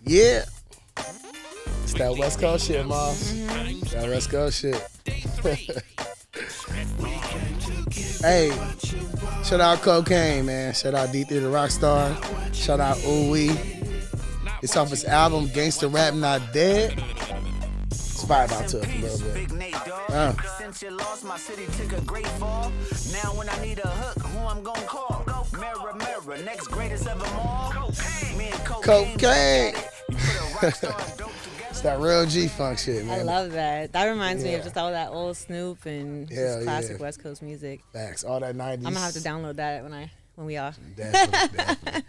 Yeah. It's that West Coast shit, Mawlz. That West Coast shit. Hey, shout out Cocaine, man. Shout out D3 the Rocstar. Shout out Ooh Wee. It's off his album, Gangsta Rap Not Dead. Let's vibe out to it for a little bit. Since you lost, my city took a great fall. Now when I need a hook, who I'm gonna call? Mirror, mirror, next greatest of them all. Me and Cocaine. It's that real G-Funk shit, man. I love that. That reminds me of just all that old Snoop and just classic West Coast music. Facts, all that 90s. I'm gonna have to download that when we off. Definitely.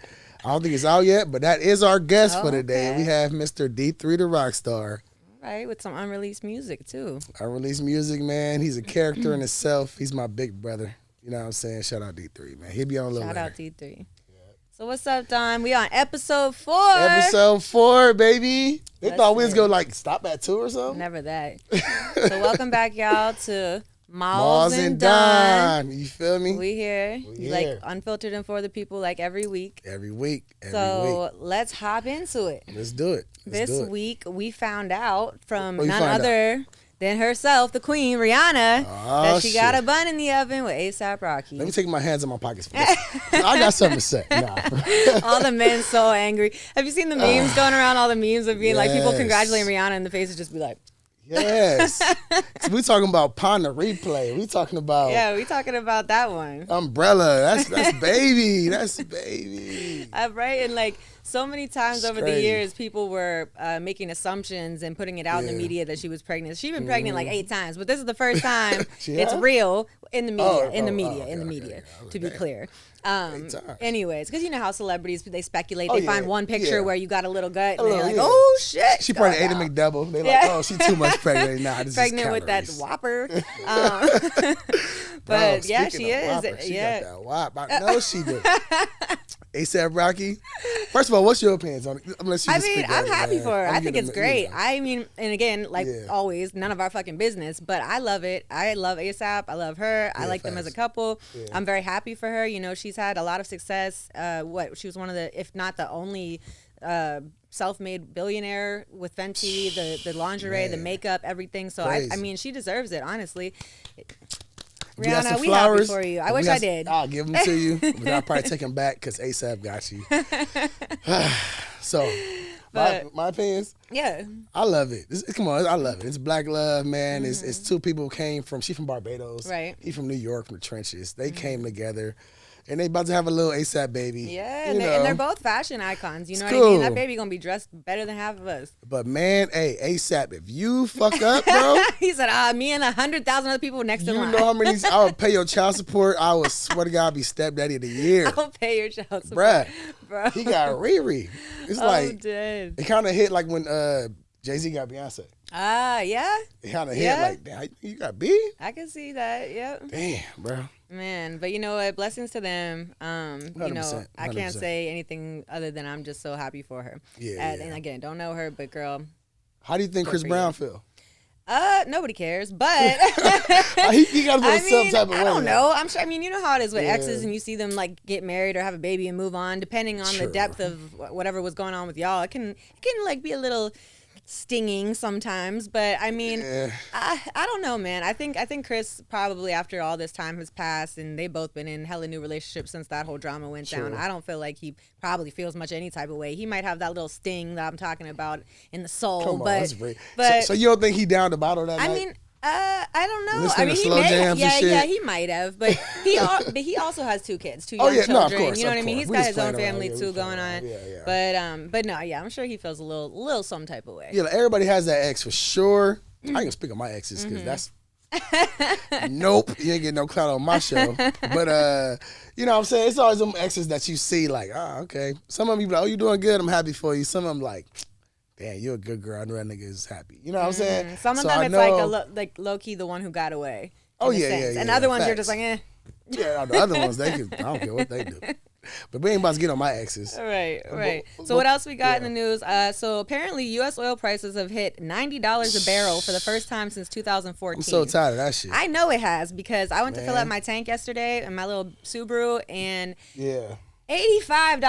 I don't think it's out yet, but that is our guest for today. Okay. We have Mr. D3 the Rocstar. Right, with some unreleased music too. Unreleased music, man. He's a character in himself. He's my big brother. You know what I'm saying? Shout out D3, man. He'll be on a little Shout later. out D3. So what's up, Don? We on episode 4. Episode 4, baby. They That's thought we was it. going to like stop at 2 or something. Never that. So welcome back, y'all, to Mawlz Mawlz and And Donn. Donn. You feel me? We here. We Like here. unfiltered and for the people like every week. Every week. So let's hop into it. Let's do it. Let's This do it. week we found out from What you none find other than herself, the queen, Rihanna, Oh, that she got shit. a bun in the oven with A$AP Rocky. Let me take my hands in my pockets for this. I got something to say. Nah. All the men so angry. Have you seen the memes going around? All the memes of being like people Yes. congratulating Rihanna and the faces just be like, Yes. So we talking about Pond the Replay. We talking about yeah, we talking about that one. Umbrella. That's baby. That's baby. Right? And like so many times It's over the crazy. years, people were making assumptions and putting it out in the Yeah. media that she was pregnant. She's been pregnant like 8 times, but this is the first time She it's have? real in the media. Oh, in the oh, media. oh, in the okay, media. okay. I was To like, be damn. clear. 8 times. Anyways, because you know how celebrities they speculate. Oh, They find yeah. one picture Yeah. where you got a little gut, and little, they're like, yeah. "Oh shit!" She probably ate a going McDouble. They like, Yeah. oh, she too much pregnant. Nah, this pregnant is with that calories. Whopper. Bro, But yeah, speaking she of is. Whopper, she Yeah. got that Whop. I know she do. A$AP Rocky. First of all, what's your opinions on it? Unless you I just mean, speak I'm on it, happy man. for her. I'm I think gonna- it's great. you know. I mean, and again, like Yeah. always, none of our fucking business, but I love it. I love A$AP. I love her. I Yeah, like them as a facts. couple. Yeah. I'm very happy for her. You know, she's had a lot of success. She was one of the, if not the only, self-made billionaire with Fenty, the lingerie, the Man. makeup, everything. So I Crazy. mean, she deserves it, honestly. We got Rihanna, some we flowers. happy for you. I We wish got I did. I'll give them to you, but I'll probably take them back because A$AP got you. So, But- my opinions, Yeah. I love it. Come on, I love it. It's black love, man. It's two people came from. She from Barbados, Right. He from New York, from the trenches. They came together, and they about to have a little A$AP baby. Yeah, you and they're know. both fashion icons. You know It's what I mean? cool. That baby gonna be dressed better than half of us. But man, hey, A$AP, if you fuck up, bro, He said, me and 100,000 other people next in you line. know how many I would pay your child support. I would swear to God, I'll be stepdaddy of the year, I'll pay your child support. bruh. Bro. He got Riri. It's I'm like dead. it kind of hit like when Jay-Z got Beyonce. Yeah, It kind of Yeah. hit like, damn, you got B? I can see that. Yep. Damn, bro. Man, but you know what? Blessings to them. You know, 100%, I can't 100%. say anything other than I'm just so happy for her. Yeah, yeah. And again, don't know her, but girl, How do you think Good Chris for Brown you. feel? nobody cares. But He got to I feel some mean, type of way. I don't like, know. I'm sure. I mean, you know how it is with Yeah. exes, and you see them like get married or have a baby and move on, depending on the True. depth of whatever was going on with y'all. It can like be a little stinging sometimes, but I mean, Yeah. I don't know, man. I think Chris probably after all this time has passed, and they both been in hella new relationships since that whole drama went down. True. I don't feel like he probably feels much any type of way. He might have that little sting that I'm talking about in the soul, Come on, but that's real. but So you don't think he down the bottle that I night? mean, I don't know. Listening I mean, to he slow may, jams and shit? yeah, he might have, but he also has 2 kids, 2 Oh, young yeah, no, of children. course, you know of what I mean? course. He's We got just his own playing around, family yeah, we too playing going on. around. Yeah. But no, yeah, I'm sure he feels a little some type of way. Yeah, like everybody has that ex for sure. I ain't gonna speak on my exes because that's nope. You ain't getting no clout on my show. But you know what I'm saying? It's always them exes that you see like, okay. Some of them be like, oh, you doing good. I'm happy for you. Some of them like, damn, you're a good girl. I know that nigga is happy. You know what I'm saying? Some of So them I it's know- like low key the one who got away. Oh, in a yeah, sense. yeah, And yeah, other ones you're facts. just like, eh. Yeah, the other ones, I don't care what they do. But we ain't about to get on my exes. Right. But- So what else we got in yeah. the news? So apparently U.S. oil prices have hit $90 a barrel for the first time since 2014. I'm so tired of that shit. I know it has because I went to fill Man. up my tank yesterday in my little Subaru, and Yeah. $85.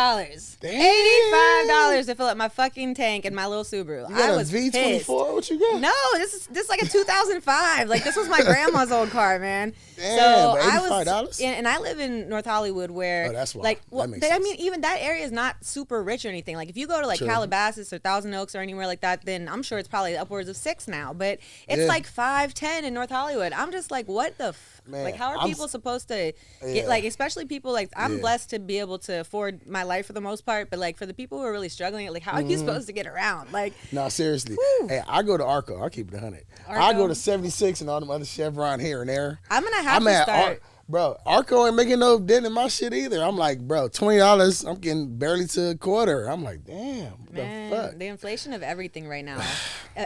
$85 to fill up my fucking tank in my little Subaru. You got I was a V24? pissed. What you got? No, this is like a 2005. Like this was my grandma's old car, man. Damn, so but $85? and I live in North Hollywood, where that's why. like, well, that makes sense. I mean, even that area is not super rich or anything. Like if you go to like Calabasas or Thousand Oaks or anywhere like that, then I'm sure it's probably upwards of $6 now. But it's like $5, $10 in North Hollywood. I'm just like, what the like? How are people supposed to get like, especially people like I'm blessed to be able to afford my life for the most part, but like for the people who are really struggling, like how are you supposed to get around? Like, no, seriously. Hey, I go to Arco. I'll keep it 100. I go to 76 and all them other Chevron here and there. I'm gonna have to start. Bro, Arco ain't making no dent in my shit either. I'm like, bro, $20. I'm getting barely to a quarter. I'm like, damn, what man, the fuck? The inflation of everything right now,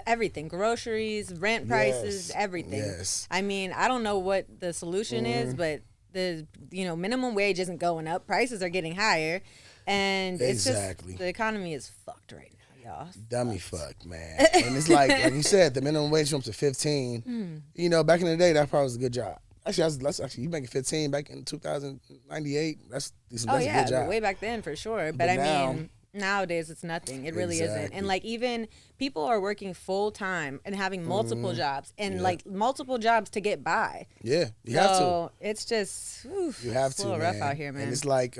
everything, groceries, rent prices, everything. Yes. I mean, I don't know what the solution is, but the minimum wage isn't going up. Prices are getting higher. And it's just, the economy is fucked right now, y'all. Dummy fuck, man. And it's like you said, the minimum wage jumps to 15. You know, back in the day, that probably was a good job. Actually, that's you making 15 back in 2098. That's a good job. Way back then for sure. But I mean, nowadays it's nothing. It really isn't. And like even people are working full time and having multiple jobs and like multiple jobs to get by. Yeah, you have to. So it's just you have to. It's a little rough out here, man. And it's like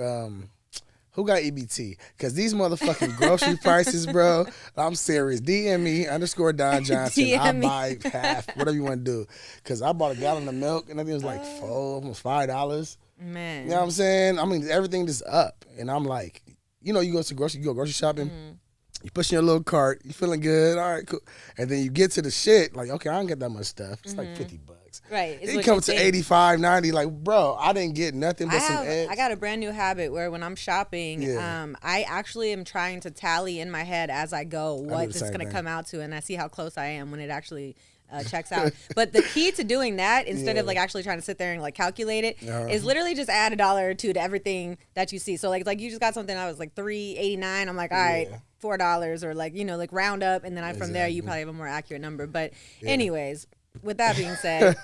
who got EBT? Because these motherfucking grocery prices, bro. I'm serious. DM me _Don Johnson. I'll buy half, whatever you want to do. Because I bought a gallon of milk and I think it was like almost $5. Man. You know what I'm saying? I mean, everything just up. And I'm like, you go grocery shopping. You push in your little cart. You feeling good. All right, cool. And then you get to the shit. Like, okay, I don't get that much stuff. It's like $50. Right. It comes to 85, 90. Like, bro, I didn't get nothing but some eggs. I got a brand new habit where when I'm shopping, I actually am trying to tally in my head as I go what it's going to come out to. And I see how close I am when it actually checks out. But the key to doing that, instead of like actually trying to sit there and like calculate it, is literally just add $1 or $2 to everything that you see. So like you just got something that was like $3.89. I'm like, all right, $4, or like, like round up, and then from there you probably have a more accurate number. But anyways, with that being said,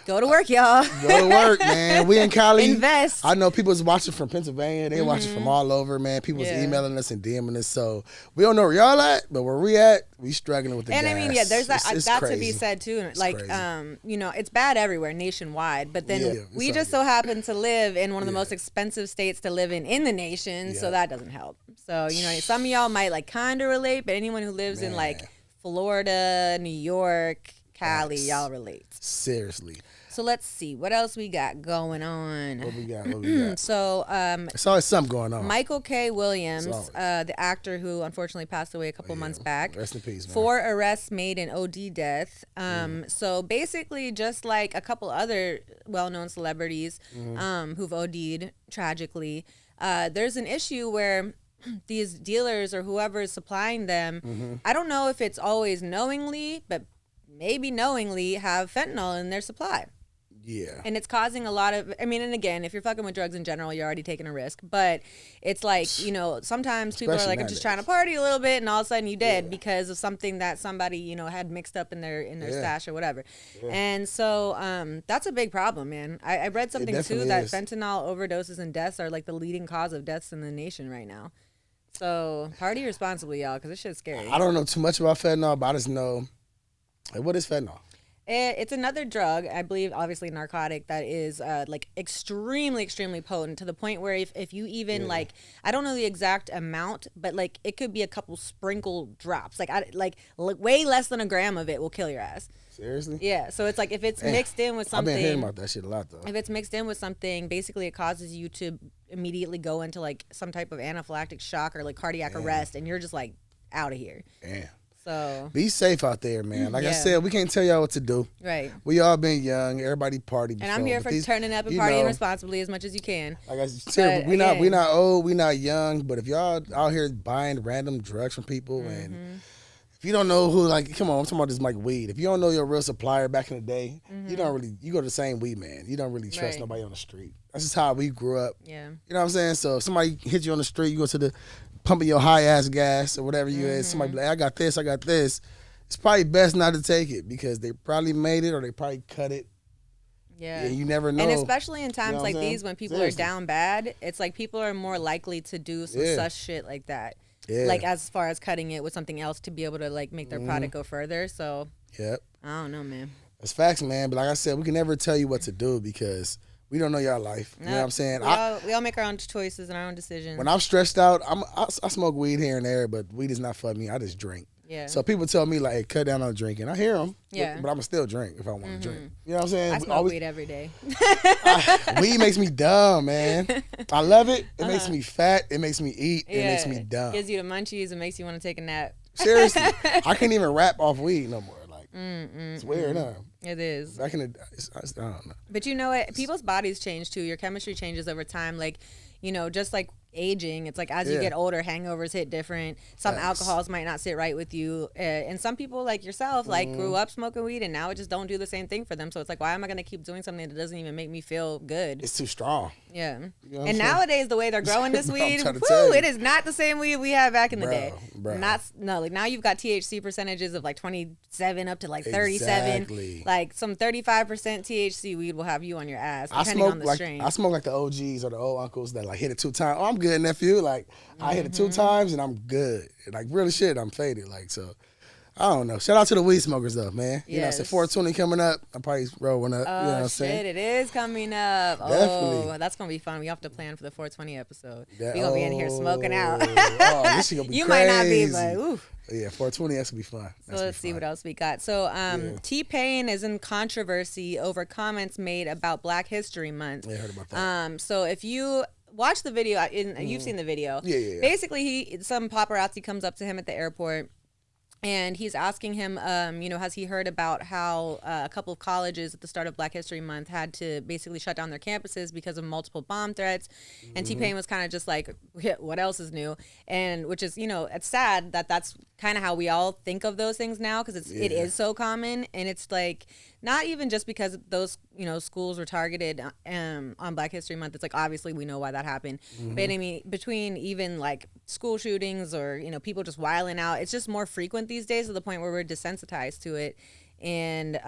go to work, y'all. Go to work, man. We in Cali. Invest. I know people's watching from Pennsylvania. They watching from all over, man. People's emailing us and DMing us. So we don't know where y'all at, but where we at, we struggling with the gas. And I mean, there's that to be said too. Like, crazy. It's bad everywhere nationwide. But then we just so happen to live in one of the most expensive states to live in the nation, so that doesn't help. So some of y'all might like kind of relate, but anyone who lives in like Florida, New York, Cali, y'all relate. Seriously. So let's see what else we got going on. What we got? So it's always something going on. Michael K. Williams, the actor who unfortunately passed away a couple months back. Rest in peace, man. 4 arrests made in OD death. So basically, just like a couple other well-known celebrities who've OD'd tragically, there's an issue where these dealers or whoever is supplying them, I don't know if it's always knowingly, but maybe knowingly have fentanyl in their supply. Yeah. And it's causing a lot of, and again, if you're fucking with drugs in general, you're already taking a risk. But it's like, sometimes people are like, I'm just trying to party a little bit, and all of a sudden you dead because of something that somebody, had mixed up in their stash or whatever. Yeah. And so that's a big problem, man. I read something too that fentanyl overdoses and deaths are like the leading cause of deaths in the nation right now. So party responsibly, y'all, because this shit's scary. I don't know too much about fentanyl, but I just know, what is fentanyl? It's another drug, I believe, obviously narcotic, that is like extremely, extremely potent to the point where if you even like, I don't know the exact amount, but like it could be a couple sprinkled drops, like way less than a gram of it will kill your ass. Seriously? Yeah. So it's like if it's mixed in with something. I've been hearing about that shit a lot though. If it's mixed in with something, basically it causes you to immediately go into like some type of anaphylactic shock or like cardiac arrest, and you're just like out of here. Damn. So be safe out there, man. Like I said, we can't tell y'all what to do. Right. We all been young. Everybody partied before. And I'm here for turning up and partying responsibly as much as you can. Like I said, we not old, we not young. But if y'all out here buying random drugs from people, and if you don't know who, like, come on, I'm talking about this like weed. If you don't know your real supplier back in the day, you don't really, you go to the same weed man. You don't really trust nobody on the street. That's just how we grew up. Yeah. You know what I'm saying? So if somebody hits you on the street, you go to the pumping your high ass gas or whatever you is. Somebody be like, I got this. It's probably best not to take it because they probably made it or they probably cut it Yeah. You never know. And especially in times like these when people Seriously. are down bad, it's like people are more likely to do some such shit like that. Yeah. Like as far as cutting it with something else to be able to like make their product go further. So Yep. I don't know, man. That's facts, man. But like I said, we can never tell you what to do because we don't know y'all life. You know what I'm saying? We all make our own choices and our own decisions. When I'm stressed out, I smoke weed here and there, but weed is not for me. I just drink. Yeah. So people tell me like, hey, cut down on drinking. I hear them. Yeah. But I'm gonna still drink if I want to drink. You know what I'm saying? I smoke weed every day. Weed makes me dumb, man. I love it. It makes me fat. It makes me eat. It makes me dumb. Gives you the munchies and makes you want to take a nap. Seriously, I can't even rap off weed no more. Like it's weird, huh? It is. Back in the, I don't know. But you know what? People's bodies change too. Your chemistry changes over time. Like, you know, just like aging, it's like as you get older, hangovers hit different. Some alcohols might not sit right with you. And some people like yourself, like grew up smoking weed and now it just don't do the same thing for them. So it's like, why am I going to keep doing something that doesn't even make me feel good? It's too strong. Yeah. You know and nowadays, the way they're growing this Bro, weed, I'm trying to tell you. it is not the same weed we had back in the day. Bro. Like now you've got THC percentages of like 27 up to like 37. Exactly. Like some 35% THC weed will have you on your ass, depending on the strain. I smoke like the OGs or the old uncles that like hit it 2 times. Oh, I'm good, nephew. Like I hit it 2 times and I'm good. Like really shit, I'm faded. Like so. I don't know. Shout out to the weed smokers though, man. You know, it's 420 coming up. I'll probably roll one up. Oh, you know what I'm shit, saying? it is coming up. Definitely. Oh, that's going to be fun. We have to plan for the 420 episode. We're going to be in here smoking out. This shit gonna be you crazy. might not be, but ooh. Yeah, 420, that's going to be fun. So let's see what else we got. So T-Pain is in controversy over comments made about Black History Month. Yeah, I heard about that. So if you watch the video, you've seen the video. Yeah. Basically, some paparazzi comes up to him at the airport. And he's asking him, has he heard about how a couple of colleges at the start of Black History Month had to basically shut down their campuses because of multiple bomb threats? And T-Pain was kind of just like, what else is new? And which is, it's sad that that's kind of how we all think of those things now because it is so common. And it's like, not even just because those, schools were targeted on Black History Month. It's like, obviously we know why that happened. But I mean, between even like school shootings or, people just wilding out, it's just more frequent these days to the point where we're desensitized to it. And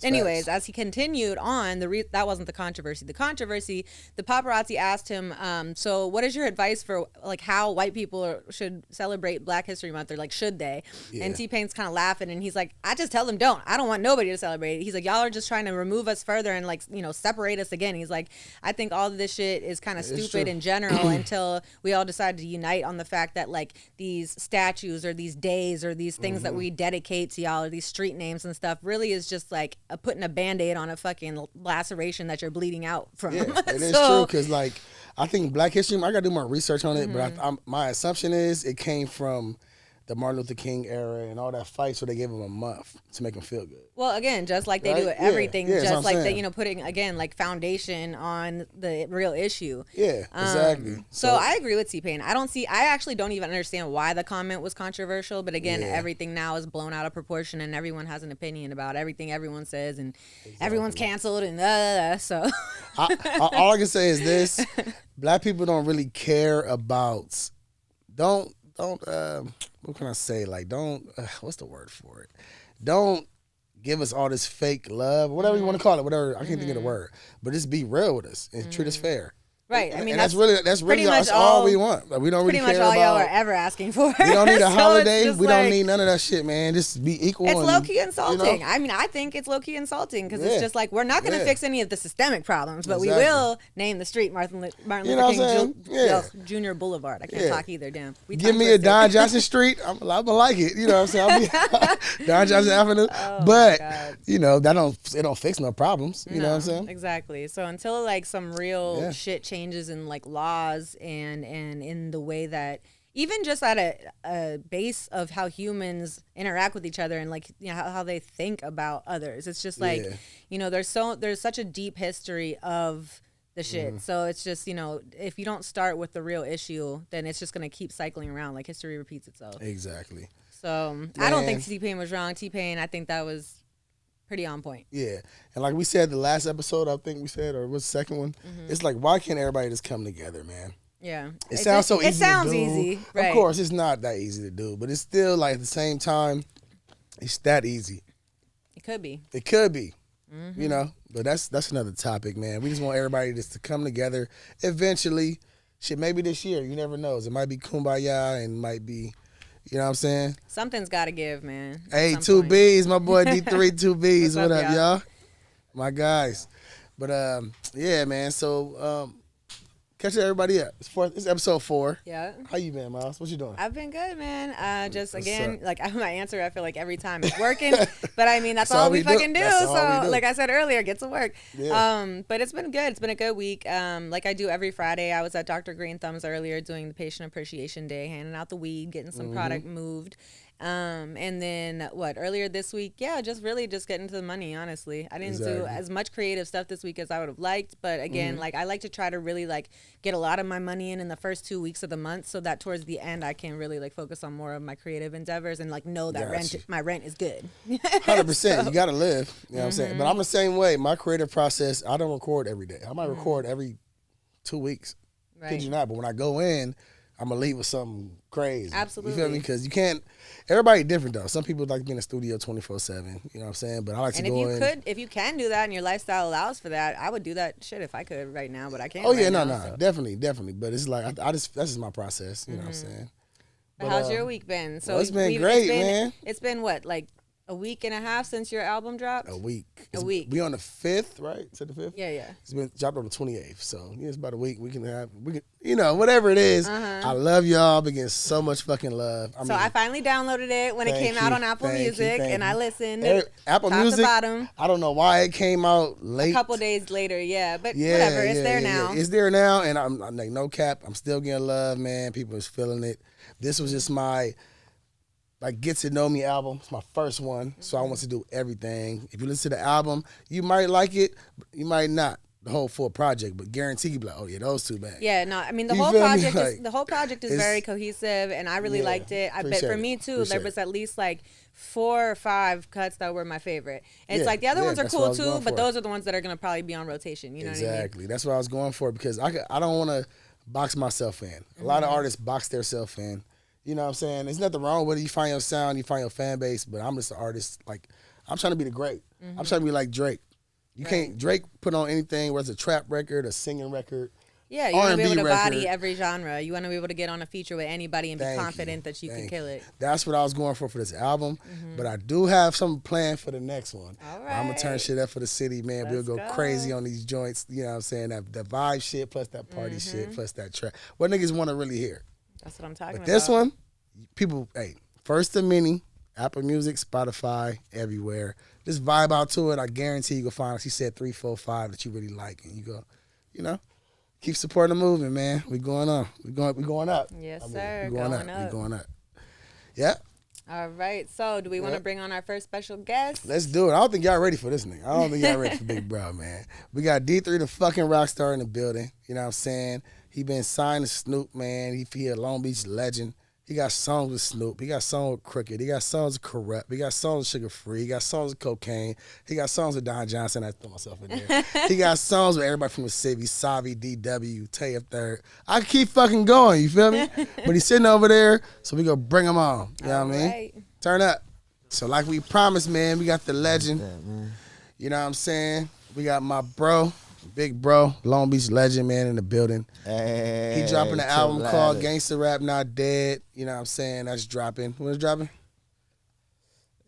anyways, as he continued on, that wasn't the controversy. The controversy, the paparazzi asked him, so what is your advice for like how white people should celebrate Black History Month, or like should they? Yeah. And T-Pain's kind of laughing and he's like, I just tell them don't. I don't want nobody to celebrate it. He's like, y'all are just trying to remove us further and like, separate us again. He's like, I think all of this shit is kind of stupid in general until we all decide to unite on the fact that like these statues or these days or these things that we dedicate to y'all or these street names and stuff really is just like putting a Band-Aid on a fucking laceration that you're bleeding out from. Yeah, it is true because like I think Black History, I gotta do more research on it, but my assumption is it came from the Martin Luther King era and all that fight, so they gave him a month to make him feel good. Well, again, just like they do with everything, just like they, putting again like foundation on the real issue. Yeah, exactly. So I agree with T-Pain. I actually don't even understand why the comment was controversial, but again, everything now is blown out of proportion and everyone has an opinion about everything everyone says and everyone's canceled and so. All I can say is this: Black people don't really care about. Don't. What can I say? Like, don't. What's the word for it? Don't give us all this fake love, whatever you want to call it. Whatever, I can't think of the word. But just be real with us and treat us fair. Right. I mean, and that's really all we want. Like, we don't really care about. Pretty much all y'all are ever asking for. We don't need a holiday. We don't need none of that shit, man. Just be equal. It's low key insulting. I mean, I think it's low key insulting because it's just like we're not going to fix any of the systemic problems, but we will name the street Martin Luther King Jr. Boulevard. I can't talk either. Damn. Give me a Don Johnson Street. I'm gonna like it. You know what I'm saying? Don Johnson Avenue. But it don't fix no problems. You know what I'm saying? Exactly. So until like some real shit changes in like laws and in the way that even just at a base of how humans interact with each other and like how they think about others, it's just like there's such a deep history of the shit. So it's just if you don't start with the real issue, then it's just gonna keep cycling around, like history repeats itself. Exactly. So I don't think T-Pain was wrong. T-Pain, I think that was pretty on point. Yeah. And like we said the last episode, I think we said, or was the second one, it's like, why can't everybody just come together, man? Yeah. It sounds so easy. It sounds to do. easy. Right. Of course, it's not that easy to do, but it's still like at the same time, it's that easy. It could be. It could be. But that's another topic, man. We just want everybody just to come together eventually. Shit, maybe this year. You never know. It might be kumbaya and might be, you know what I'm saying? Something's got to give, man. Hey, 2Bs, my boy D3, 2Bs. What up, y'all? My guys. But, yeah, man. So, catch everybody up. It's episode 4. Yeah. How you been, Mawlz? What you doing? I've been good, man. Just again, like my answer, I feel like every time it's working. But I mean, that's all we fucking do. So, like I said earlier, get to work. Yeah. But it's been good. It's been a good week. Like I do every Friday. I was at Dr. Green Thumbs earlier doing the Patient Appreciation Day, handing out the weed, getting some product moved. And then earlier this week, just getting to the money, honestly. I didn't do as much creative stuff this week as I would have liked, but again, like I like to try to really like get a lot of my money in the first 2 weeks of the month so that towards the end I can really like focus on more of my creative endeavors and like know that my rent is good. 100%. You got to live, you know what I'm saying? But I'm the same way. My creative process, I don't record every day. I might record every 2 weeks. Right. Kid you not, but when I go in, I'm going to leave with something crazy. Absolutely. You feel me? Because you can't, everybody different though. Some people like to be in the studio 24/7, you know what I'm saying? But I like to go in. And if you can do that and your lifestyle allows for that, I would do that shit if I could right now, but I can't. Oh yeah, right no, now, so. Definitely. But it's like, that's just my process, you know what I'm saying? But how's your week been? So it's been great, man. It's been what, like a week and a half since your album dropped? A week. We on the 5th, right? To the 5th? Yeah. It's been dropped on the 28th. So it's about a week. We can, you know, whatever it is. I love y'all. I've been getting so much fucking love. I finally downloaded it when it came out on Apple Music, and I listened. Apple top Music. To bottom. I don't know why it came out late. A couple days later, but whatever. It's there now. It's there now, and I'm like, no cap. I'm still getting love, man. People is feeling it. This was just my get to know me album. It's my first one, so I want to do everything. If you listen to the album, you might like it, you might not. The whole full project, but guarantee you be like, oh yeah, those two bang. Yeah, no, I mean the whole project is very cohesive, and I really liked it. I bet for me too, there was at least like 4 or 5 cuts that were my favorite. And it's like the other ones are cool too, but those are the ones that are gonna probably be on rotation. You know what I mean? Exactly. That's what I was going for because I don't want to box myself in. A lot of artists box themselves in. You know what I'm saying? There's nothing wrong with it. You find your sound, you find your fan base, but I'm just an artist. Like, I'm trying to be the great. I'm trying to be like Drake. You can't, Drake put on anything, whether it's a trap record, a singing record. Yeah, you want to be able to body every genre. You want to be able to get on a feature with anybody and be confident that you can kill it. That's what I was going for this album. But I do have something planned for the next one. All right. I'm going to turn shit up for the city, man. We'll go crazy on these joints. You know what I'm saying? That vibe shit plus that party shit plus that trap. What niggas want to really hear. That's what I'm talking about. But this one, people, first the mini, Apple Music, Spotify, everywhere. Just vibe out to it. I guarantee you can find, she said 3, 4, 5 that you really like. And you go, you know, keep supporting the movement, man. We going on. We going up. Yes, sir. We going up. We going up. Yeah. All right. So do we want to bring on our first special guest? Let's do it. I don't think y'all ready for this nigga. I don't think y'all ready for Big Bro, man. We got D3 the fucking Rocstar in the building. You know what I'm saying? He been signed to Snoop, man. He a Long Beach legend. He got songs with Snoop. He got songs with Crooked. He got songs with Corrupt. He got songs with Sugar Free. He got songs with Cocaine. He got songs with Don Johnson. I threw myself in there. He got songs with everybody from the city. Savi, DW, Tay Third. I can keep fucking going, you feel me? But he's sitting over there, so we gonna bring him on. You know what I mean? Right. Turn up. So like we promised, man, we got the legend. You know what I'm saying? We got my bro. Big Bro, Long Beach legend, man, in the building. Hey, he dropping an album called Gangsta Rap Not Dead. You know what I'm saying? That's dropping. When is it dropping?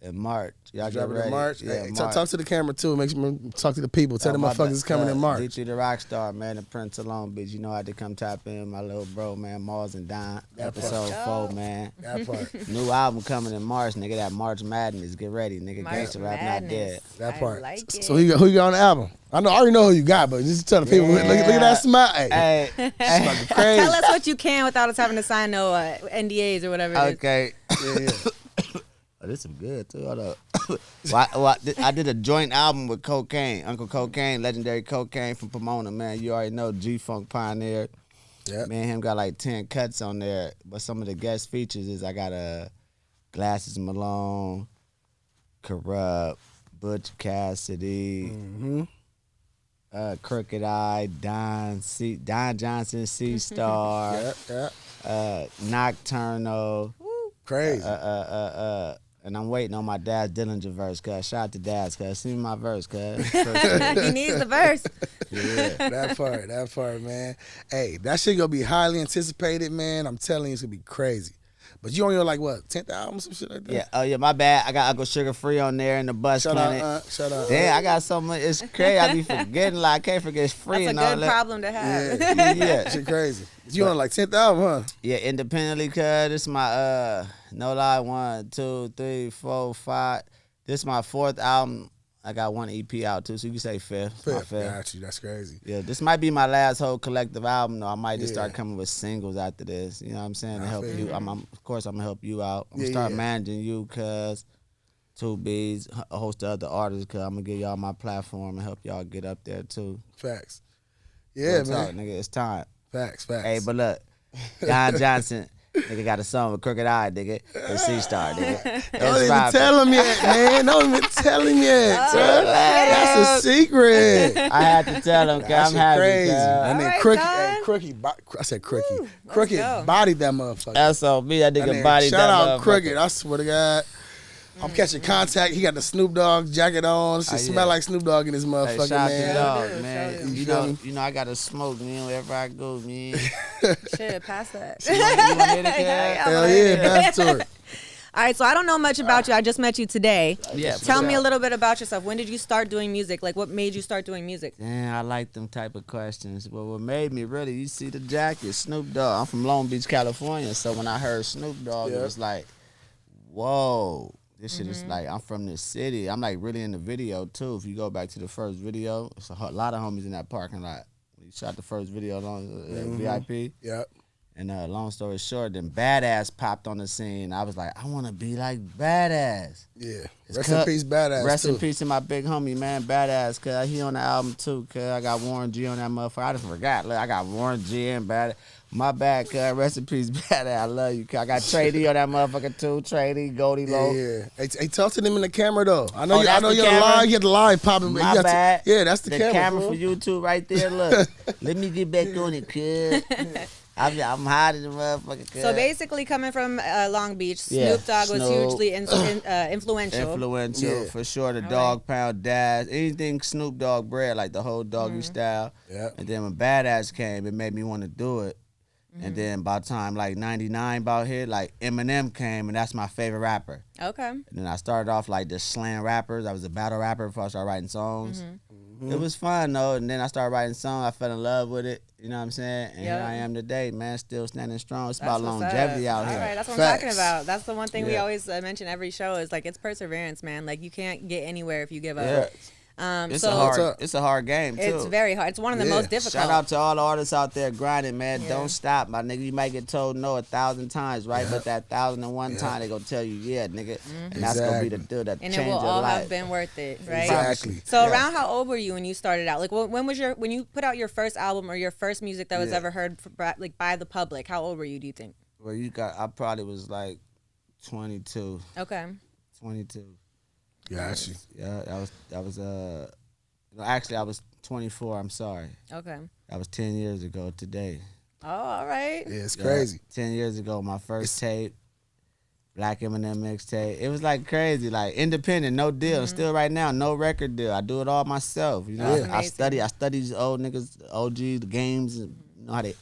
In March. Y'all dropping ready. in March? Yeah, hey, March. Talk to the camera, too. Make sure talk to the people. Tell them motherfuckers it's coming in March. D3 the Rocstar, man, the Prince of Long Beach. You know I had to come tap in my little bro, man, Mawlz And Donn, episode 4, man. That part. New album coming in March, nigga. That March Madness. Get ready, nigga. Gangsta Rap Not Dead. That part. Like it. So who you got on the album? I already know who you got, but just tell the people. Look at that smile. Hey. It's crazy. Tell us what you can without us having to sign no NDAs or whatever it is. Okay. Yeah. Oh, this some good too. Hold up. I did a joint album with Cocaine, Uncle Cocaine, legendary Cocaine from Pomona, man. You already know G-Funk Pioneer. Yeah. Me and him got like 10 cuts on there. But some of the guest features is I got Glasses Malone, Corrupt, Butch Cassidy, Crooked Eye, Don Johnson, C-Star, Nocturnal. Crazy. And I'm waiting on my Daz Dillinger verse, cuz. Shout out to Daz, cuz. Send me my verse, cuz. He needs the verse. Yeah. That part, man. Hey, that shit gonna be highly anticipated, man. I'm telling you, it's gonna be crazy. But you on your, like, what, 10th album, some shit like that? Yeah, oh yeah, my bad. I got Uncle Sugar Free on there in the bus clinic. Shout out. Damn, I got so much. It's crazy. I be forgetting, like, I can't forget it's free That's a and all good that. problem to have. Yeah. Shit crazy. You on, like, 10th album, huh? Yeah, independently, cuz. This is my, no lie, 1, 2, 3, 4, 5. This is my 4th album. I got 1 EP out, too, so you can say 5th. My 5th. Got you. That's crazy. Yeah, this might be my last whole collective album, though. I might just start coming with singles after this. You know what I'm saying? To help you. Of course, I'm going to help you out. I'm going to start managing you, cuz. 2 B's, a host of other artists, cuz I'm going to give y'all my platform and help y'all get up there, too. Facts. Yeah, Real man. talk, nigga, it's time. Facts. Hey, but look, Don Johnson, nigga got a song with Crooked Eye, nigga. The C-Star, nigga. Don't even tell him yet, man. Don't even tell him yet. That's a secret. I had to tell him, cuz I'm happy, Crazy. cuz. And then All right, Crookie, Don. I said Crookie. go. Crookie bodied that motherfucker. That's on me, that nigga body Shout out Crooked. I swear to God. I'm catching contact. He got the Snoop Dogg jacket on. Shit smell like Snoop Dogg in this Hey, motherfucker, shout out to man. dog, man. You You feel know, me? I gotta smoke, man, wherever I go, man. Shit, pass that. You wanna hit it, cuz? Hell yeah, that's to it. All right, so I don't know much about you. I just met you today. Yeah, Tell for me a sure. little bit about yourself. When did you start doing music? Like, what made you start doing music? Damn, I like them type of questions. But what made me really, you see the jacket, Snoop Dogg. I'm from Long Beach, California. So when I heard Snoop Dogg, it was like, whoa. This shit is like, I'm from this city. I'm like really in the video too. If you go back to the first video, it's a lot of homies in that parking lot. We shot the first video on VIP. Yep. And long story short, then Badass popped on the scene. I was like, I want to be like Badass. Yeah. Rest in peace, Badass. Rest too. in peace to my big homie, man, Badass, cuz he on the album too, cuz I got Warren G on that motherfucker. I just forgot. Look, I got Warren G and Badass. My bad, cuz. Rest in peace, Badass. I love you, cuz. I got Trey D on that motherfucker too. Trey D, Goldie Low. Yeah. Hey, talk to them in the camera though. I know that's you're the camera? live. You got the live popping. but My you got bad. yeah, that's the camera. for YouTube right there. Look, let me get back on it, cuz. I'm hot in the motherfucker, cuz. So basically, coming from Long Beach, Yeah, Snoop Dogg was Snoop. hugely influential. Influential Yeah. for sure. The Dog Pound, Dash, anything Snoop Dogg bred, like the whole doggy style. Yeah. And then when Badass came, it made me want to do it. And then by the time like 99 about hit, like Eminem came, and that's my favorite rapper. Okay. And then I started off like just slam rappers. I was a battle rapper before I started writing songs. It was fun though, and then I started writing songs. I fell in love with it. You know what I'm saying? And here I am today, man, still standing strong. It's about That's what's longevity up. out here. All right, that's what Facts. I'm talking about. That's the one thing we Yeah. always mention every show is like it's perseverance, man. Like you can't get anywhere if you give up. Yeah. It's a hard game too. It's very hard. It's one of the most difficult. Shout out to all the artists out there grinding, man. Don't stop, my nigga. You might get told no 1,000 times, right? But that 1,001 time they gonna tell you, yeah, nigga. And that's gonna be the deal that and change it will your all life. have been worth it, right? Exactly. So around how old were you when you started out? Like when you put out your first album or your first music that was ever heard like by the public? How old were you? Do you think? Well, I probably was like 22. Okay. 22. Got you. Yeah, that was no, actually I was 24. I'm sorry. Okay. That was 10 years ago today. Oh, all right. Yeah, it's crazy. 10 years ago, my first tape, Black Eminem mixtape. It was like crazy, like independent, no deal. Still right now, no record deal. I do it all myself. You know, That's amazing. I study these old niggas, OG, the games, and you know how they.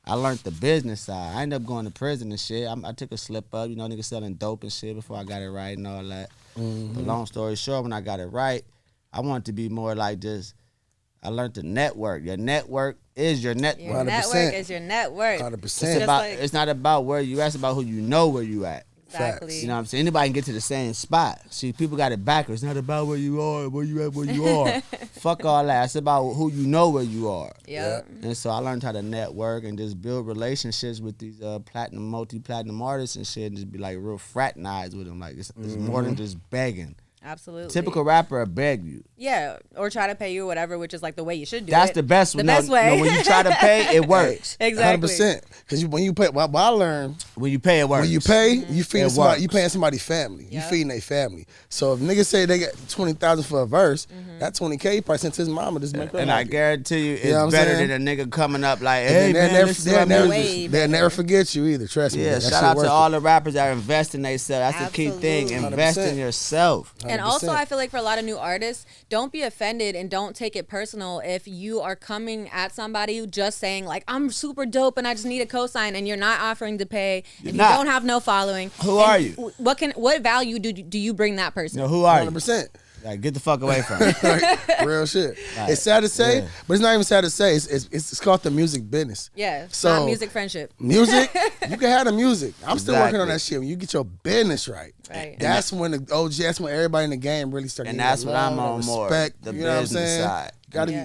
I learned the business side. I ended up going to prison and shit. I took a slip up, you know, niggas selling dope and shit before I got it right and all that. But long story short, when I got it right, I wanted to be more like just. I learned to network. Your network is your network. Your 100%. network is your network. 100%. It's not about where you at. It's about who you know where you at. Exactly. You know what I'm saying? Anybody can get to the same spot. See, people got it backwards. It's not about where you are, where you at, where you are. Fuck all that. It's about who you know where you are. Yep. And so I learned how to network and just build relationships with these multi-platinum artists and shit, and just be like real fraternized with them. Like it's more than just begging. Absolutely. Typical rapper will beg you. Yeah, or try to pay you whatever, which is like the way you should do That's it. the best. The best way. No, when you try to pay, it works. Exactly. 100%. Because when you pay, what I learned, When you pay, it works. when you pay, you feeding It somebody. works. You paying somebody's family. You Yep. feeding their family. So if niggas say they get 20,000 for a verse, that 20K he probably sent to his mama. Just make her And I happy. guarantee you, it's know what I'm better saying? than a nigga coming up like, And hey, then man, this is what I'm doing. Way they'll never forget you either. Trust me. Yeah, That shit shout out worth to it. all the rappers that are investing in themselves. That's the key thing. Absolutely. Invest in 100%. yourself. And also, 100%. I feel like for a lot of new artists, don't be offended and don't take it personal if you are coming at somebody just saying like, I'm super dope and I just need a cosign, and you're not offering to pay, and you not. don't have no following. Who And are you? What value do you bring that person? You know, who are you? 100%. Like, get the fuck away from me. Real shit. Right. It's sad to say, Yeah. but it's not even sad to say. It's called the music business. Yeah, So- not music friendship. Music, you can have the music. I'm still working on Exactly. that shit. When you get your business right, Right. that's when the OG, that's when everybody in the game really starts. And getting that's that what I'm love, on that more, respect. the You know what I'm business saying? side.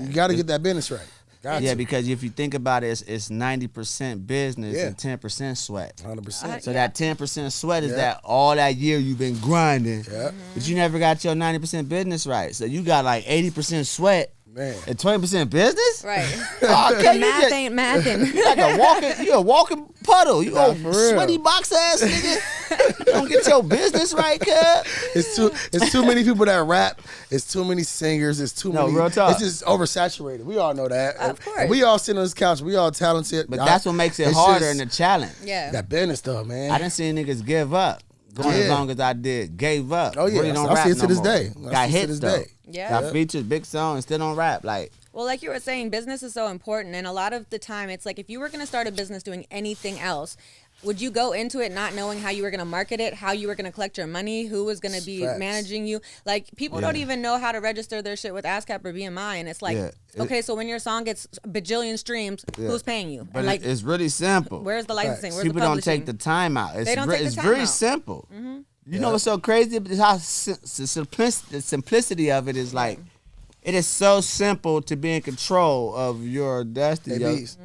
You gotta get that business right. Got Yeah, to. because if you think about it, it's 90% business Yeah. and 10% sweat. 100%. So that 10% sweat is Yeah. that all that year you've been grinding, Yeah. but you never got your 90% business right. So you got like 80% sweat Man. and 20% business. Right. Oh, okay, you Math just- ain't mathing. You like a walking puddle. You Nah, a for real. sweaty box ass nigga. You don't get your business right, cuz. It's too many people that rap. It's too many singers. It's too No, many. real talk. It's just oversaturated. We all know that. Of course. And we all sit on this couch. We all talented. But that's what makes it It's harder just in the challenge. Yeah. that business stuff, man. I done seen niggas give up. Going as Yeah. long as I did. Gave up. Oh, yeah. Really don't I rap see it to no this more. day. I Got see it to hits this though. day. Yeah. Got features, big songs, still don't rap. Like, Well, like you were saying, business is so important, and a lot of the time, it's like if you were going to start a business doing anything else, would you go into it not knowing how you were going to market it, how you were going to collect your money, who was going to be Facts. managing you? Like, people don't even know how to register their shit with ASCAP or BMI, and it's like, Yeah. okay, so when your song gets a bajillion streams, who's paying you? but And like, it's really simple. where's the licensing? Where's People the don't publishing? take the time out. It's, They don't take the it's time very out. simple. You know what's so crazy? It's how the simplicity of it is like, it is so simple to be in control of your destiny. Hey, yo. Beast.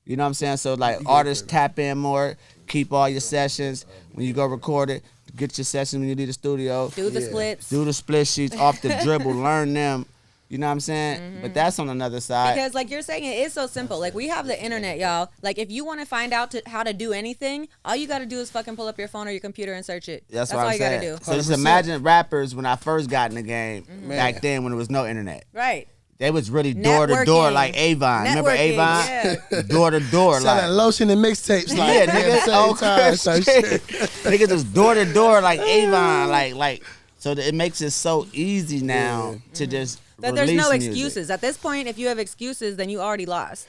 You know what I'm saying? So like artists tap in more, keep all your sessions when you go record it, get your sessions when you leave the studio, do the Yeah. splits. do the split sheets off the dribble, learn them. You know what I'm saying? But that's on another side. Because like you're saying, it is so simple. Like we have the internet, y'all. Like if you want to find out how to do anything, all you got to do is fucking pull up your phone or your computer and search it. That's all what I'm you saying. got to do. So just 100%. imagine rappers when I first got in the game back Man. then when there was no internet. Right. They was really door to door Networking. like Avon. Remember Networking, Avon? yeah. Door to door Selling like. lotion and mixtapes like Yeah, at nigga. the same Oh, time. So shit. Niggas was door to door like Avon, like. So that it makes it so easy now to just That there's release no music. excuses. At this point, if you have excuses, then you already lost.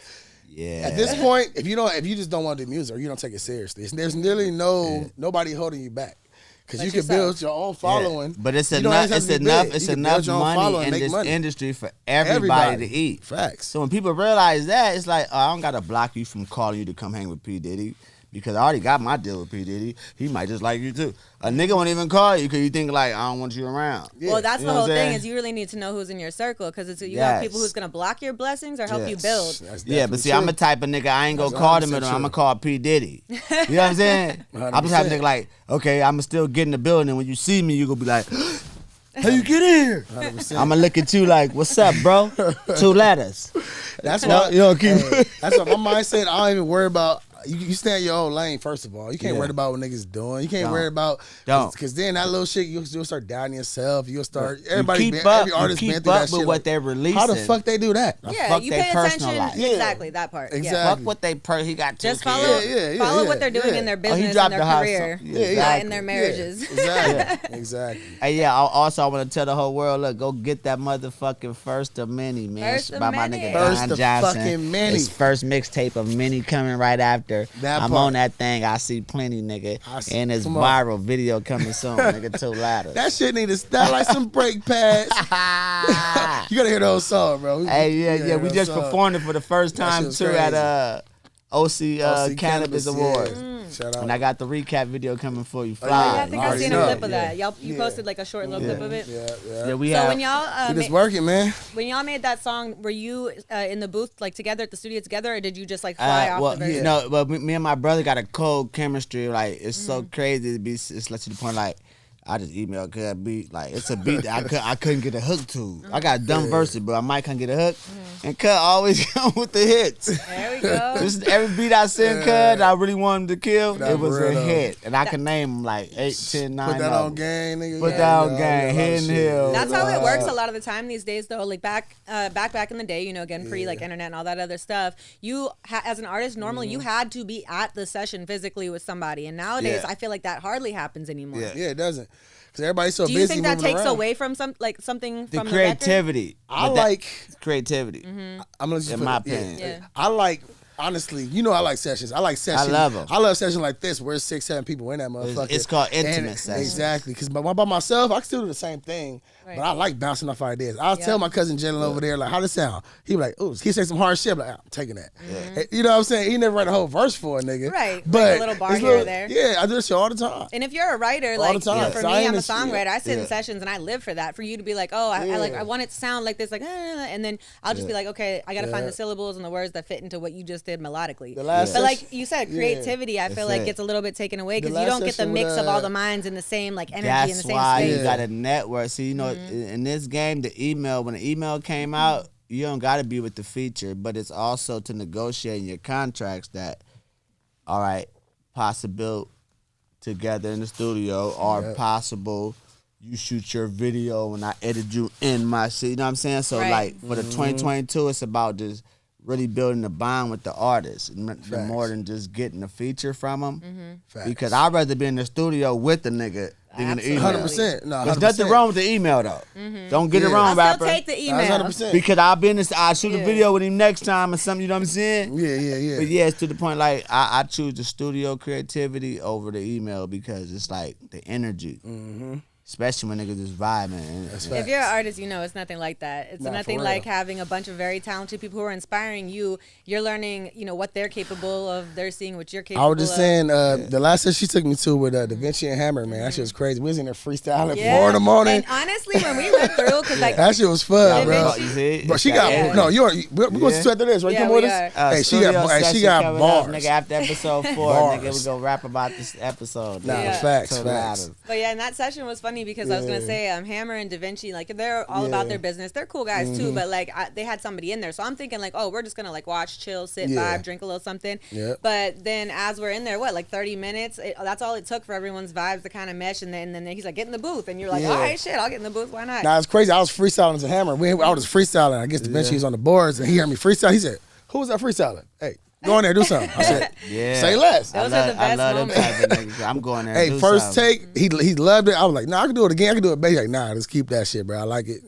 Yeah. At this point, if you just don't want to do music or you don't take it seriously, there's literally nobody holding you back. Because But you can yourself. build your own following. But it's You don't enough. have It's to be enough. big. It's You can enough build your own money following in and make this money. industry for everybody to eat. Facts. So when people realize that, it's like, oh, I don't gotta block you from calling you to come hang with P Diddy because I already got my deal with P Diddy. He might just like you too. A nigga won't even call you because you think like I don't want you around. Yeah. Well, that's You the know whole what I'm thing saying? is you really need to know who's in your circle because it's you Yes. got people who's gonna block your blessings or help you Yes. build. That's Yeah, but definitely see, I'm true. the type of nigga I ain't gonna That's call them 100% I'm true. gonna call P Diddy. You know what I'm saying? I'm the type of 100%. nigga like, okay, I'ma still get in the building. When you see me, you gonna be like, how you get in here? 100%. I'ma look at you like, what's up, bro? 2 letters. That's why. You know, keep. That's what my mindset. I don't even worry about. You stay in your own lane first of all. You can't Yeah. worry about what niggas doing. You can't Don't. worry about Don't. because then that little shit you'll start doubting yourself. You'll start You everybody. keep up. Every artist You been keep through that up with shit. what like, they're releasing. how the fuck they do that? Yeah, fuck you they pay personal attention. life. Yeah. Exactly that part. Yeah. Exactly. Fuck what they he got 2 Just kids. follow, Yeah, follow yeah, what they're doing yeah. in their Oh, he business dropped and the their house. career, Yeah, not in exactly. their marriages. Exactly. Exactly. Hey, yeah. I want to tell the whole world, look, go get that motherfucking First of Many, man. First of by my Many. nigga First Don of Johnson. fucking Many. His first mixtape of Many coming right after. That I'm part. on that thing. I see plenty, nigga. I see- And his come on. viral video coming soon, nigga. 2 ladders. That shit need to start like some brake pads. You gotta hear those songs, bro. Hey, yeah. hear We those just songs. performed it for the first That time shit was too crazy. at OC, OC Cannabis yeah. Awards. Shout out. And I got the recap video coming for you. Oh, Yeah, Fly. I think I I've already seen know. a clip of Yeah. that. Y'all, you posted like a short little clip of it. Yeah. Yeah, we So have. when y'all We just working, man. when y'all made that song, were you in the booth like together at the studio together, or did you just like fly off well, the version? me and my brother got a cold chemistry. Like it's so Mm-hmm. crazy to be. It's like to the point like I just emailed Cuz beat. Like, it's a beat that I couldn't get a hook to. I got dumb verses, but I might can't get a hook. And Cuz always come with the hits. There we go. Just every beat I sent Cuz that I really wanted to kill, it was a hit. And I can name them like 8, 10, 9. Put that on game, nigga. Put that on game. Hidden Hill. That's how it works a lot of the time these days, though. Like back in the day, you know, again, pre like internet and all that other stuff. You as an artist, normally you had to be at the session physically with somebody, and nowadays I feel like that hardly happens anymore. Yeah, it doesn't. Because everybody's so busy. Do you think that takes around. away from something the from creativity? I like creativity. I'm gonna just in my opinion. Yeah. I like. Honestly, you know I like sessions. I like sessions. I love them. I love sessions like this where it's 6, 7 people in that motherfucker. It's called intimate sessions. Exactly. Because by myself, I can still do the same thing. Right. But I like bouncing off ideas. I'll tell my cousin Jalen over there, like, how does it sound? He be like, ooh, he say some hard shit. I'm like, I'm taking that. You know what I'm saying? He never write a whole verse for a nigga. Right. But like a little bar here or there. Yeah, I do this shit all the time. And if you're a writer, like, you know, for me, I'm a songwriter. I sit in sessions and I live for that. For you to be like, oh, I want it to sound like this, like, and then I'll just be like, okay, I got to find the syllables and the words that fit into what you just did melodically. But like you said, creativity, I feel like gets a little bit taken away because you don't get the mix of all the minds in the same like energy in the same space. That's why you got a network. See, you know, in this game, the email, when the email came out, you don't got to be with the feature, but it's also to negotiate in your contracts that, all right, possible together in the studio or possible you shoot your video and I edit you in my shit. You know what I'm saying? So like for the 2022, it's about just really building a bond with the artist, more than just getting a feature from them. Because I'd rather be in the studio with the nigga than in the email. 100%. No, 100%. There's nothing wrong with the email though. Don't get it wrong, rapper. I'll still take the email. 100%. Because I'll shoot a video with him next time or something. You know what I'm saying? Yeah. But yeah, it's to the point like I choose the studio creativity over the email because it's like the energy. Especially when niggas just vibing. If you're an artist, you know it's nothing like that. It's nothing like having a bunch of very talented people who are inspiring you. You're learning, you know, what they're capable of. They're seeing what you're capable of. I was just saying, the last set she took me to with Da Vinci and Hammer, man, that shit was crazy. We was in there freestyling 4 in the morning. And honestly, when we went through, because like that shit was fun, bro. But she got we're going to after this, right? Yeah, Come with us. Hey, she got bars. Nigga, after episode 4, nigga, we gonna rap about this episode. Facts. But yeah, and that session was funny because I was gonna say Hammer and Da Vinci, like they're all about their business. They're cool guys too, but like they had somebody in there, so I'm thinking like, oh, we're just gonna like watch, chill, sit, vibe, drink a little something. But then as we're in there, like 30 minutes, that's all it took for everyone's vibes to kind of mesh, and then he's like, get in the booth, and you're like, all right, shit, I'll get in the booth, why not? Nah, it's crazy. I was freestyling to Hammer. I was freestyling. I guess Da Vinci was on the boards, and he heard me freestyle. He said, "Who was that freestyling? Hey, go in there, do something." I said, "Say less." Those are the best moments. I'm going there. Hey, first take, he loved it. I was like, "Nah, I can do it again. I can do it better." He's like, "Nah, let's keep that shit, bro. I like it."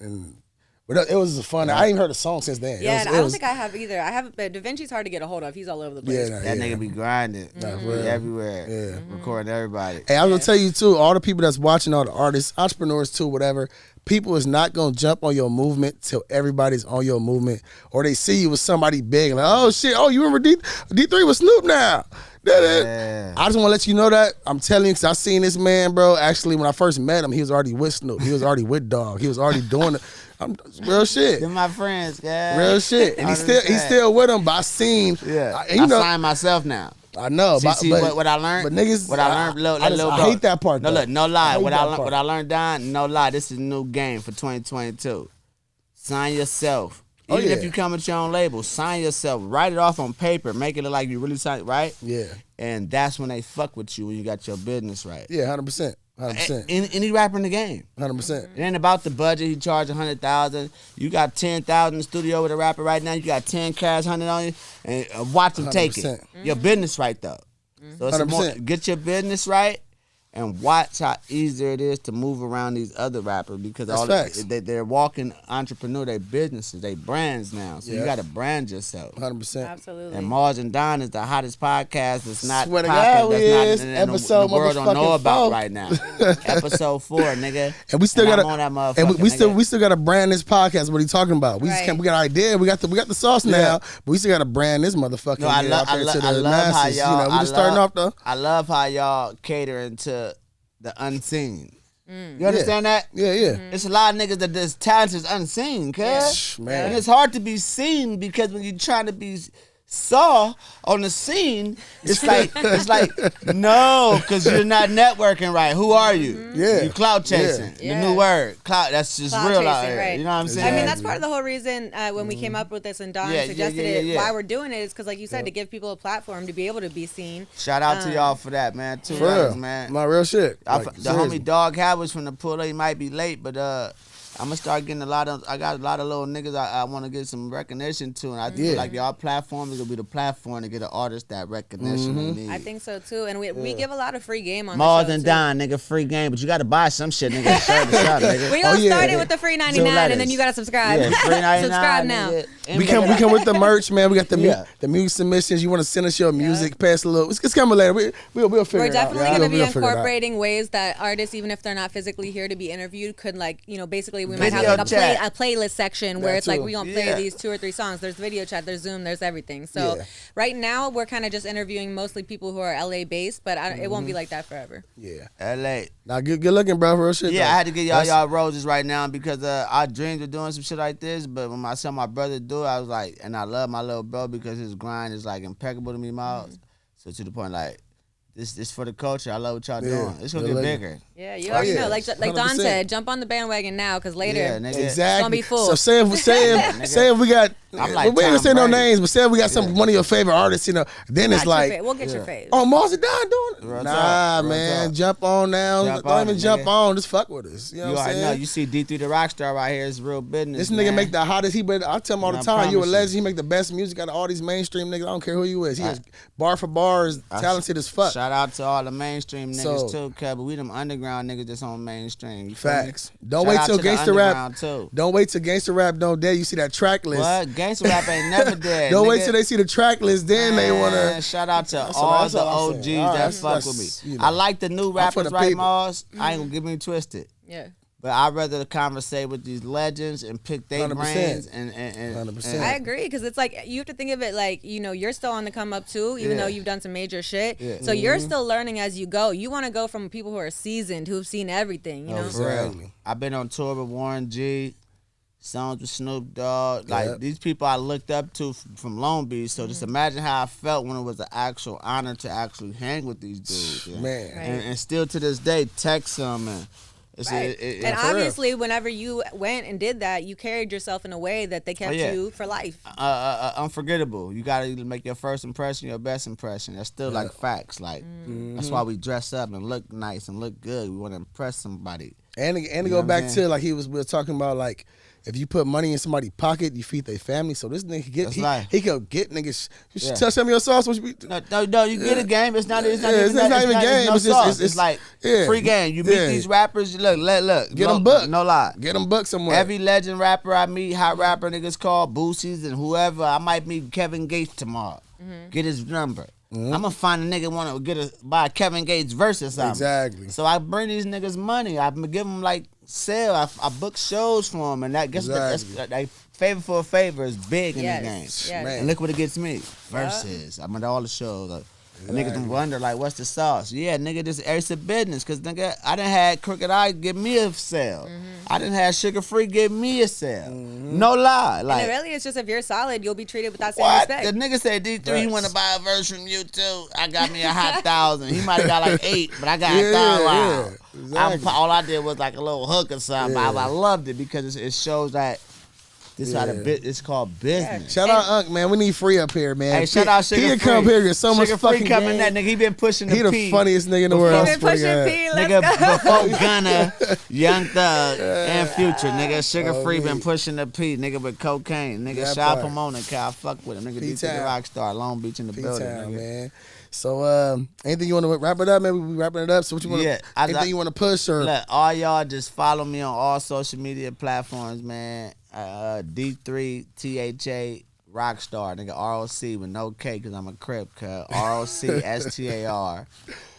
But it was fun. I ain't heard a song since then. Yeah, I don't think I have either. I haven't. But Da Vinci's hard to get a hold of. He's all over the place. That nigga be grinding. He everywhere. Recording everybody. Hey, I was gonna tell you too. All the people that's watching, all the artists, entrepreneurs too, whatever. People is not gonna jump on your movement till everybody's on your movement, or they see you with somebody big, like, oh shit, oh you remember D3 with Snoop now. I just want to let you know that. I'm telling you, because I seen this man, bro. Actually, when I first met him, he was already with Snoop. He was already with Dog. He was already doing it. Real shit. They're my friends, guys. Real shit. And he's still with him. But I seen. I signed myself now. I know. See, what I learned. But niggas, what I learned. I hate that part. No, look, no lie. What I learned, Don. No lie. This is a new game for 2022. Sign yourself. Even if you come with your own label, sign yourself. Write it off on paper. Make it look like you really signed it, right? Yeah. And that's when they fuck with you when you got your business right. Yeah, 100%. 100%. Any rapper in the game. 100%. It ain't about the budget. He charged $100,000. You got $10,000 in the studio with a rapper right now. You got 10 cash, 100 on you, and watch him take it. Your business right though. So it's 100%. Get your business right. And watch how easier it is to move around these other rappers because they're walking entrepreneur, they businesses, they brands now. So you got to brand yourself. 100%. Absolutely. And Mawlz And Donn is the hottest podcast that's not Swear to popping. God, That's is. not Episode the world don't know about 4. right now. Episode 4, nigga. And we still got on that motherfucker. And we still got to brand this podcast. What are you talking about? We got an idea. We got the sauce now, but we still got to brand this motherfucker. No, I love how y'all. We just starting off though. I love how y'all catering to the unseen. You understand that? Yeah. It's a lot of niggas that this talent is unseen, cuz. Man. And it's hard to be seen because when you're trying to be saw on the scene, it's like no, because you're not networking right. Who are you? Yeah. You clout chasing. Yeah. The new word. Clout, that's just Clout real chasing, out here. right. You know what I'm saying? I mean, that's part of the whole reason when we came up with this and Don suggested it. Why we're doing it is because, like you said, to give people a platform to be able to be seen. Shout out to y'all for that, man. For real, man. My real shit. The homie Dog Habits from the pull, he might be late, but I'm gonna start getting I got a lot of little niggas I want to get some recognition to, and I feel like y'all platform is gonna be the platform to get an artist that recognition they need. I think so too, and we give a lot of free game on Mawlz the show And too. Donn, nigga, free game, but you gotta buy some shit, nigga. Shirt to shop, nigga. We gonna start it with the free 99, and then you gotta subscribe. Yeah, free 99, Subscribe now. We come with the merch, man. We got the music submissions. You want to send us your music, pass a little. It's coming later. We'll figure it out. We're definitely gonna be incorporating ways that artists, even if they're not physically here to be interviewed, could basically we might have like a playlist section where it's like we gonna play these 2 or 3 songs. There's video chat, there's Zoom, there's everything. So right now we're kind of just interviewing mostly people who are LA based, but it won't be like that forever. Yeah, LA. Now good looking, bro. Real shit. Yeah, though. I had to get y'all roses right now because I dreamed of doing some shit like this, but when I saw my brother do it, I was like, and I love my little bro because his grind is like impeccable to me, Miles. So to the point, like, this for the culture. I love what y'all doing. It's gonna get bigger. Yeah, you already know. Like Don said, jump on the bandwagon now because later it's gonna be full. So say if we got, we ain't gonna say no names, but say if we got one of your favorite artists, then it's like, we'll get your face. Oh, Mawlz And Donn doing it? Nah, man, jump on now. Don't even jump on. Just fuck with us. You know what I'm saying? Know. You see D3 the Rocstar right here is real business. This nigga make the hottest. I tell him all the time, you a legend. He make the best music out of all these mainstream niggas. I don't care who you is. He is bar for bar is talented as fuck. Shout out to all the mainstream niggas too, cuz, but we them underground niggas that's on mainstream. Facts. Don't wait till gangster rap. Don't wait till gangster rap don't dare. You see that track list. What? Gangster rap ain't never dead. Don't wait till they see the track list, then they wanna. Shout out to all the OGs that fuck with me. I like the new rappers, right, Mawlz? I ain't gonna get me twisted. Yeah. But I'd rather conversate with these legends and pick their brains. And 100%. I agree because it's like you have to think of it like you're still on the come up too, even though you've done some major shit. Yeah. So you're still learning as you go. You want to go from people who are seasoned, who've seen everything. You know, exactly. I've been on tour with Warren G, songs with Snoop Dogg. Like these people I looked up to from Long Beach. So just imagine how I felt when it was an actual honor to actually hang with these dudes. Yeah. Man, and still to this day text them and. And obviously, whenever you went and did that, you carried yourself in a way that they kept you for life. Unforgettable. You got to make your first impression your best impression. That's still like facts. Like that's why we dress up and look nice and look good. We want to impress somebody. And to go back to like we were talking about like. If you put money in somebody's pocket, you feed their family. So this nigga he could get niggas. You should tell some of your sauce. What you be? No, you get a game. It's not even game. It's like free game. You meet these rappers. Look. Get them booked. No lie. Get them booked somewhere. Every legend rapper I meet, hot rapper niggas called Boosies and whoever. I might meet Kevin Gates tomorrow. Get his number. I'm gonna find a nigga want to buy Kevin Gates verse or something. Exactly. So I bring these niggas money. I give them like sale. I book shows for them, and that gets that favor for a favor is big in the game. Yes. And look what it gets me. Verses. I'm at all the shows. Like, niggas wonder like, what's the sauce? Yeah, nigga, this ace of business. Cause nigga, I done had Crooked Eye give me a sale. I done had Sugar Free give me a sale. No lie. Like, and really, it's just if you're solid, you'll be treated with that same what? respect. The nigga said D3, he want to buy a verse from you too. I got me a hot 1,000. He might have got like 8, but I got 1,000. Exactly. All I did was like a little hook or something. I loved it because it shows that this how it's called business. Shout out Unc, man. We need Free up here, man. Hey, shout out Sugar Free. He come here get so much fucking Sugar Free coming that nigga. He been pushing the P. He the funniest nigga in the world. He been pushing P. Nigga, before Gunna, Young Thug, and Future. Nigga, Sugar Free been pushing the P. Nigga with cocaine. Nigga, Shop Pomona, I fuck with him. Nigga, D3 the Rocstar, Long Beach in the building. Nigga. Man. So, anything you want to wrap it up? Maybe we wrapping it up. So what you want? Anything you want to push or? Look, all y'all just follow me on all social media platforms, man. D3 THA Rocstar, nigga, ROC with no K because I'm a Crip, ROC STAR.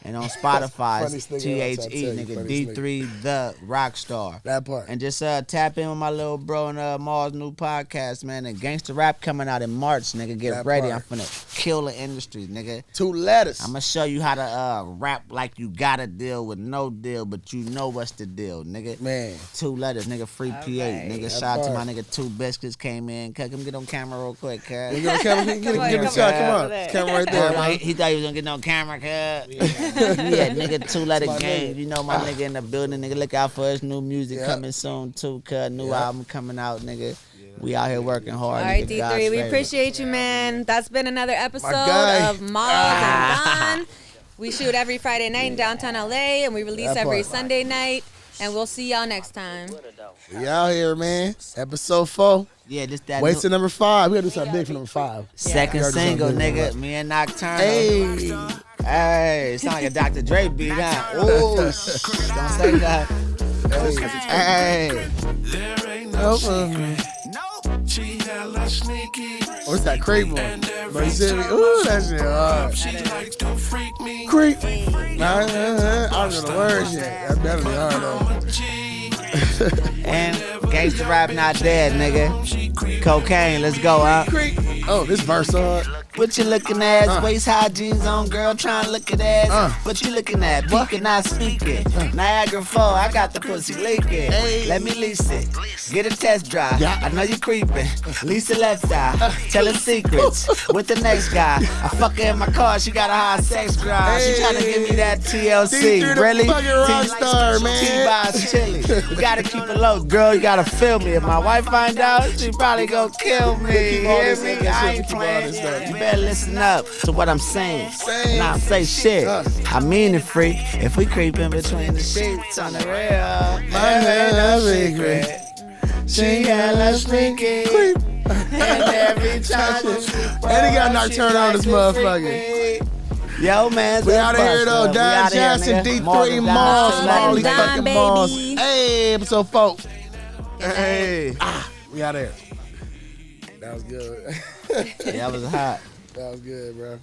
And on Spotify, Funniest nigga else, I THE, tell you, nigga, funniest D3 the Rocstar. That part. And just tap in with my little bro and Mawlz new podcast, man. And gangster rap coming out in March, nigga. Get That ready. part. I'm finna kill the industry, nigga. 2 letters. I'm gonna show you how to rap like you got a deal with no deal, but you know what's the deal, nigga. Man. 2 letters, nigga. Free PA, nigga. That Shout out to part. my nigga 2 Biscuits came in. Come get on camera real quick, cuz. Get the camera. Get the shot. Come on. Camera right there, man. He thought he was gonna get on camera, cuz. Yeah, nigga, 2-letter my game. nigga. You know my nigga in the building, nigga. Look out for his new music coming soon too, cuz. New album coming out, nigga. We out here working hard. All right, nigga. D3, God's we favorite. appreciate you, man. That's been another episode guy. of Mawlz And Donn. We shoot every Friday night in downtown LA, and we release That every part. Sunday night. And we'll see y'all next time. We out here, man. Episode 4. Yeah, this that Wait new- till number 5. We gotta do something big for number 5. second Yeah. single, Yeah. nigga. Me and Nocturnal. Hey. Hey, sound like a Dr. Dre beat, huh? Ooh, don't say that. Hey. There ain't no secret. She hella sneaky. Oh, it's that creep one. But you see me? Ooh, that shit hard. She like to freak me. Creep. I don't know the words yet. That's better than hard, though. And gangsta rap not dead, nigga. Cocaine, let's go, huh? Creep. Oh, this verse hard. What you looking at? Waist high jeans on, girl, trying to look at ass. What you looking at? Peeking, not speaking. Niagara Fall, I got the pussy leaking. Let me lease it. Get a test drive. Yeah. I know you creeping. Lease the left eye. Telling secrets with the next guy. I fuck her in my car. She got a high sex drive. She trying to give me that TLC. D3 the Really? fucking Rocstar, man. T-Boss chili. You gotta keep it low, girl. You gotta feel me. If my wife find out, she probably gonna kill me. Keep all Hear this me? stuff, that I shit, ain't keep all playing. this stuff. You better listen up to what I'm saying. Saying. Nah, say shit. I mean it, freak. If we creep in between the sheets on the real, My ain't no secret. She hella sneaky. Creep. And every time And he got Nocturnal on this motherfucker. Yo, man. We out of here, though. Don Johnson, D3, Mawlz, Molly, Donn, fucking baby. Mawlz. Hey, episode 4. Hey. We out of here. That was good. That was hot. That was good, bro.